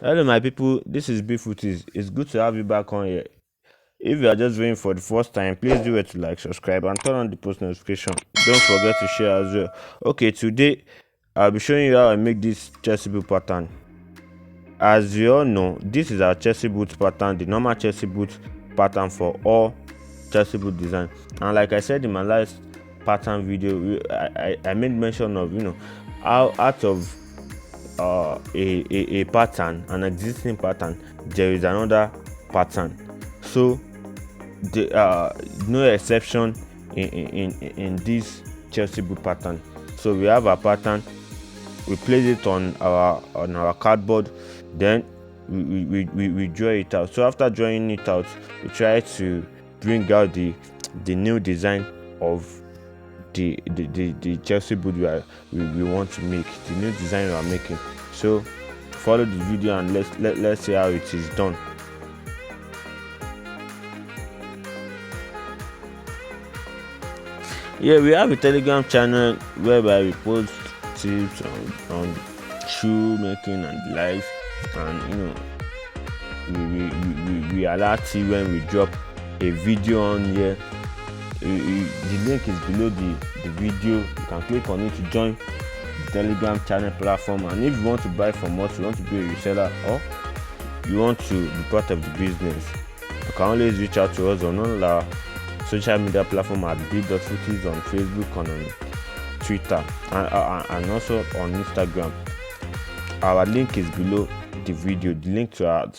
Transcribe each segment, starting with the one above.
Hello, my people. This is Bfooties. It's good to have you back on here. If you are just viewing for the first time, please do it to like, subscribe, and turn on the post notification. Don't forget to share as well. Okay, today I'll be showing you how I make this chessy boot pattern. As you all know, this is our chessy boot pattern, the normal chessy boot pattern for all chessy boot design. And like I said in my last pattern video, I made mention of how out of a pattern, an existing pattern, there is another pattern. So the no exception in this Chelsea boot pattern. So we have a pattern, we place it on our cardboard, then we draw it out. So after drawing it out, we try to bring out the new design of the Chelsea boot we want to make, the new design we are making. So follow the video and let's see how it is done. Yeah, we have a Telegram channel whereby we post tips on shoe making and the likes, and we alert you when we drop a video on here. The link is below the video. You can click on it to join the Telegram channel platform. And if you want to buy from us, you want to be a reseller, or you want to be part of the business, you can always reach out to us on all our social media platform at b.footies on Facebook and on Twitter, and also on Instagram. Our link is below the video. The link to our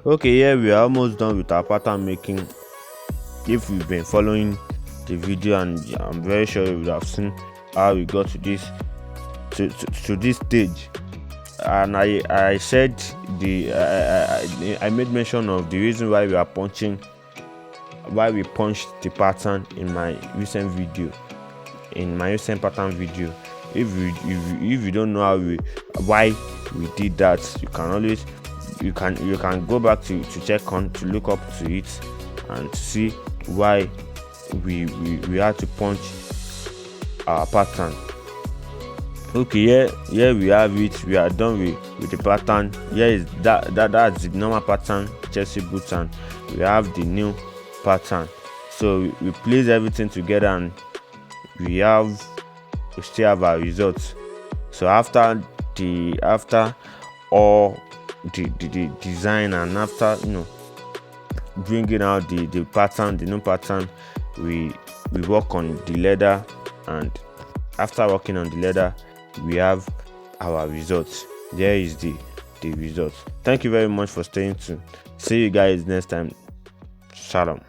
Okay, yeah, we are almost done with our pattern making. If you've been following the video, and I'm very sure you would have seen how we got to this to this stage. And I said I made mention of the reason why we punched the pattern in my recent pattern video. If you don't know why we did that, you can go back to look up to it and see why we had to punch our pattern. Okay, here we have it. We are done with the pattern. Here is that's the normal pattern, Chelsea boots, and we have the new pattern. So we place everything together, and we still have our results. So after all the design, and after bringing out the new pattern, we work on the leather, and after working on the leather, we have our results. There is the results. Thank you very much for staying tuned. See you guys next time. Shalom.